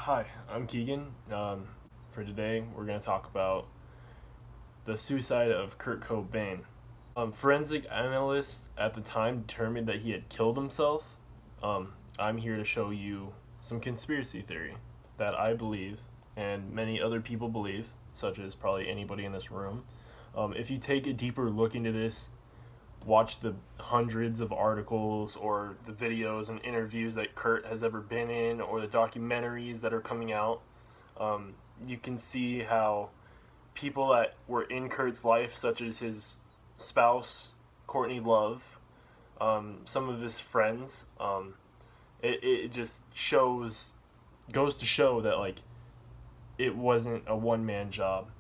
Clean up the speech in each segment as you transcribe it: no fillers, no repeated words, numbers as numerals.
Hi, I'm Keegan. For today, we're going to talk about the suicide of Kurt Cobain. Forensic analysts at the time determined that he had killed himself. I'm here to show you some conspiracy theory that I believe and many other people believe, such as probably anybody in this room. If you take a deeper look into this, watch the hundreds of articles or the videos and interviews that Kurt has ever been in, or the documentaries that are coming out, you can see how people that were in Kurt's life, such as his spouse, Courtney Love, some of his friends, it just goes to show that, like, it wasn't a one-man job,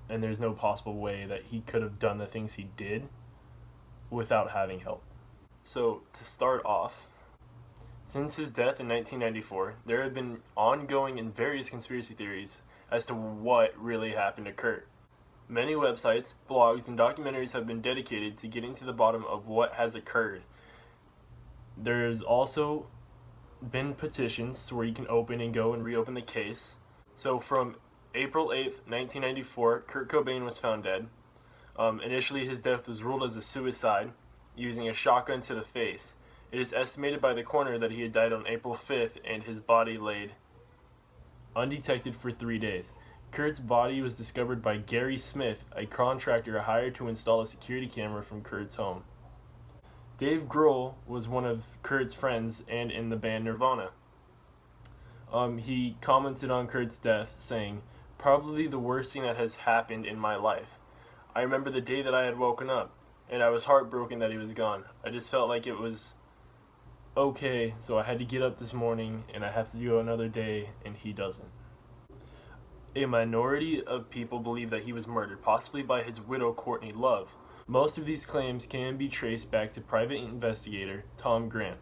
and there's no possible way that he could have done the things he did without having help. So, to start off, since his death in 1994, there have been ongoing and various conspiracy theories as to what really happened to Kurt. Many websites, blogs, and documentaries have been dedicated to getting to the bottom of what has occurred. There's also been petitions where you can open and go and reopen the case. So from April 8th, 1994, Kurt Cobain was found dead. Initially, his death was ruled as a suicide, using a shotgun to the face. It is estimated by the coroner that he had died on April 5th, and his body laid undetected for 3 days. Kurt's body was discovered by Gary Smith, a contractor hired to install a security camera from Kurt's home. Dave Grohl was one of Kurt's friends and in the band Nirvana. He commented on Kurt's death, saying, "Probably the worst thing that has happened in my life. I remember the day that I had woken up, and I was heartbroken that he was gone. I just felt like it was okay, so I had to get up this morning, and I have to go another day, and he doesn't." A minority of people believe that he was murdered, possibly by his widow, Courtney Love. Most of these claims can be traced back to private investigator Tom Grant,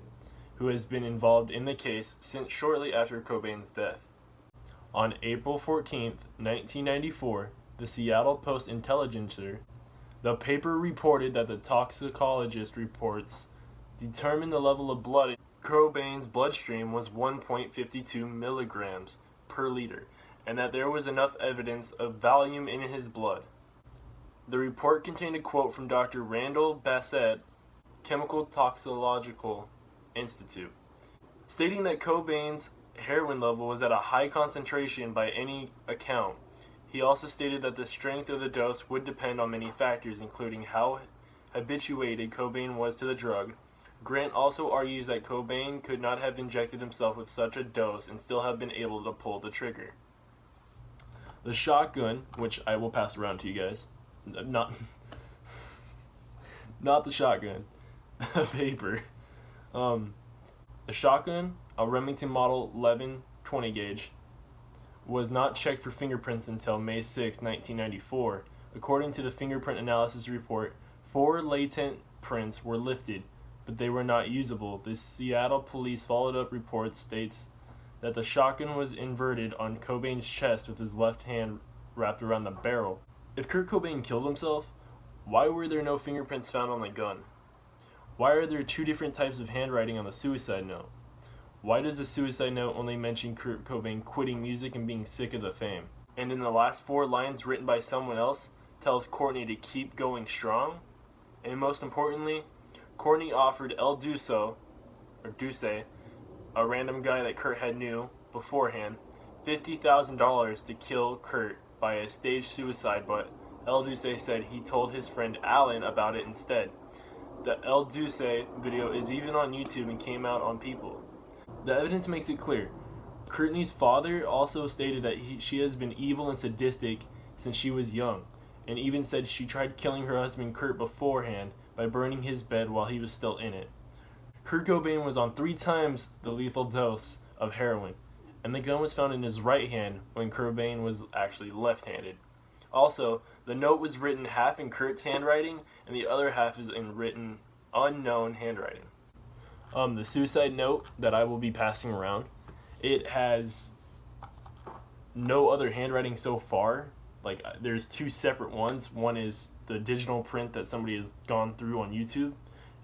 who has been involved in the case since shortly after Cobain's death. On April 14th, 1994, the Seattle Post-Intelligencer, the paper reported that the toxicologist reports determined the level of blood in Cobain's bloodstream was 1.52 milligrams per liter, and that there was enough evidence of Valium in his blood. The report contained a quote from Dr. Randall Bassett, Chemical Toxicological Institute, stating that Cobain's heroin level was at a high concentration by any account. He also stated that the strength of the dose would depend on many factors, including how habituated Cobain was to the drug. Grant also argues that Cobain could not have injected himself with such a dose and still have been able to pull the trigger. The shotgun, which I will pass around to you guys, not the shotgun, the paper. The shotgun, a Remington Model 11 20 gauge, was not checked for fingerprints until May 6, 1994. According to the fingerprint analysis report, 4 latent prints were lifted, but they were not usable. The Seattle police followed-up report states that the shotgun was inverted on Cobain's chest with his left hand wrapped around the barrel. If Kurt Cobain killed himself, why were there no fingerprints found on the gun? Why are there 2 different types of handwriting on the suicide note? Why does the suicide note only mention Kurt Cobain quitting music and being sick of the fame? And in the last 4 lines written by someone else, tells Courtney to keep going strong? And most importantly, Courtney offered El Duce, a random guy that Kurt had knew beforehand, $50,000 to kill Kurt by a staged suicide, but El Duce said he told his friend Alan about it instead. The El Duce video is even on YouTube and came out on People. The evidence makes it clear. Courtney's father also stated that she has been evil and sadistic since she was young, and even said she tried killing her husband Kurt beforehand by burning his bed while he was still in it. Kurt Cobain was on 3 times the lethal dose of heroin, and the gun was found in his right hand when Cobain was actually left-handed. Also, the note was written half in Kurt's handwriting, and the other half is in written unknown handwriting. The suicide note that I will be passing around, it has no other handwriting so far. Like, there's 2 separate ones. One is the digital print that somebody has gone through on YouTube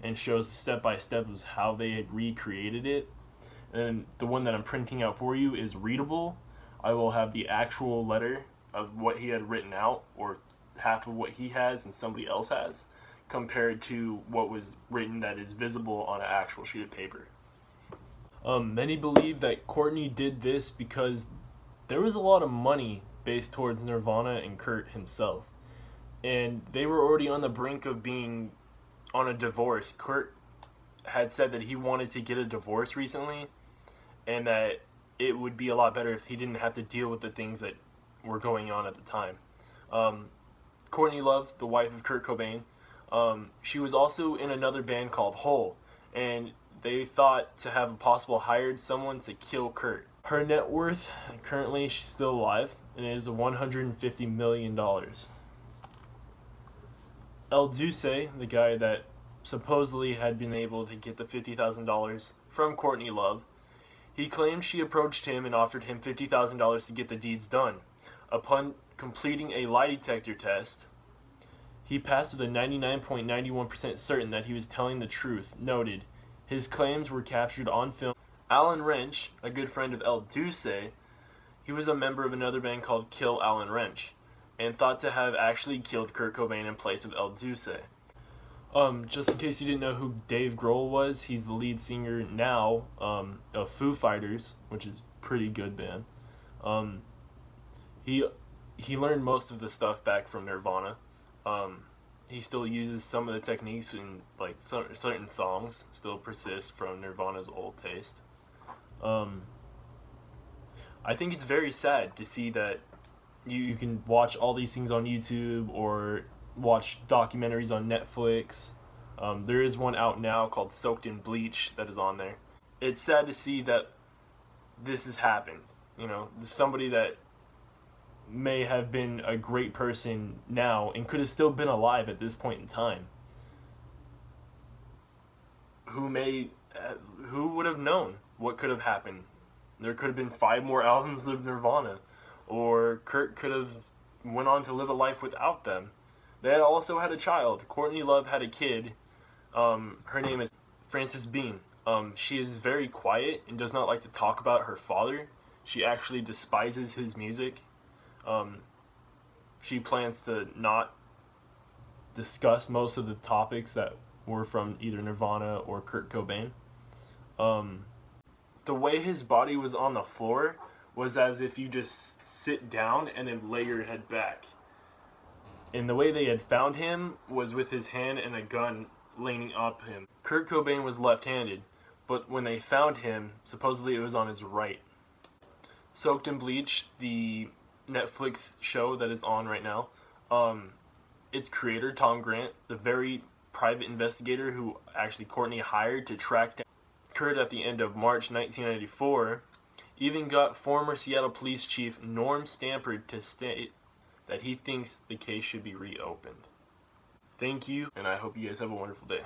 and shows step by step of how they had recreated it. And the one that I'm printing out for you is readable, I will have the actual letter of what he had written out, or half of what he has and somebody else has, compared to what was written that is visible on an actual sheet of paper. Many believe that Courtney did this because there was a lot of money based towards Nirvana and Kurt himself. And they were already on the brink of being on a divorce. Kurt had said that he wanted to get a divorce recently, and that it would be a lot better if he didn't have to deal with the things that were going on at the time. Courtney Love, the wife of Kurt Cobain, she was also in another band called Hole, and they thought to have possible hired someone to kill Kurt. Her net worth, currently she's still alive, and it is $150 million. El Duce, the guy that supposedly had been able to get the $50,000 from Courtney Love, he claimed she approached him and offered him $50,000 to get the deeds done. Upon completing a lie detector test, he passed with a 99.91% certain that he was telling the truth. Noted, his claims were captured on film. Alan Wrench, a good friend of El Duce, he was a member of another band called Kill Alan Wrench, and thought to have actually killed Kurt Cobain in place of El Duce. Just in case you didn't know who Dave Grohl was, he's the lead singer now of Foo Fighters, which is a pretty good band. He learned most of the stuff back from Nirvana. He still uses some of the techniques in like certain songs, still persist from Nirvana's old taste. I think it's very sad to see that you can watch all these things on YouTube or watch documentaries on Netflix. There is one out now called Soaked in Bleach that is on there. It's sad to see that this has happened. You know, somebody that may have been a great person now and could have still been alive at this point in time. Who would have known what could have happened? There could have been 5 more albums of Nirvana, or Kurt could have went on to live a life without them. They had also had a child. Courtney Love had a kid. Her name is Frances Bean. She is very quiet and does not like to talk about her father. She actually despises his music. She plans to not discuss most of the topics that were from either Nirvana or Kurt Cobain. The way his body was on the floor was as if you just sit down and then lay your head back. And the way they had found him was with his hand and a gun leaning up him. Kurt Cobain was left-handed, but when they found him, supposedly it was on his right. Soaked in Bleach, the Netflix show that is on right now, its creator, Tom Grant, the very private investigator who actually Courtney hired to track down Kurt at the end of March 1994, even got former Seattle Police Chief Norm Stampard to state that he thinks the case should be reopened. Thank you, and I hope you guys have a wonderful day.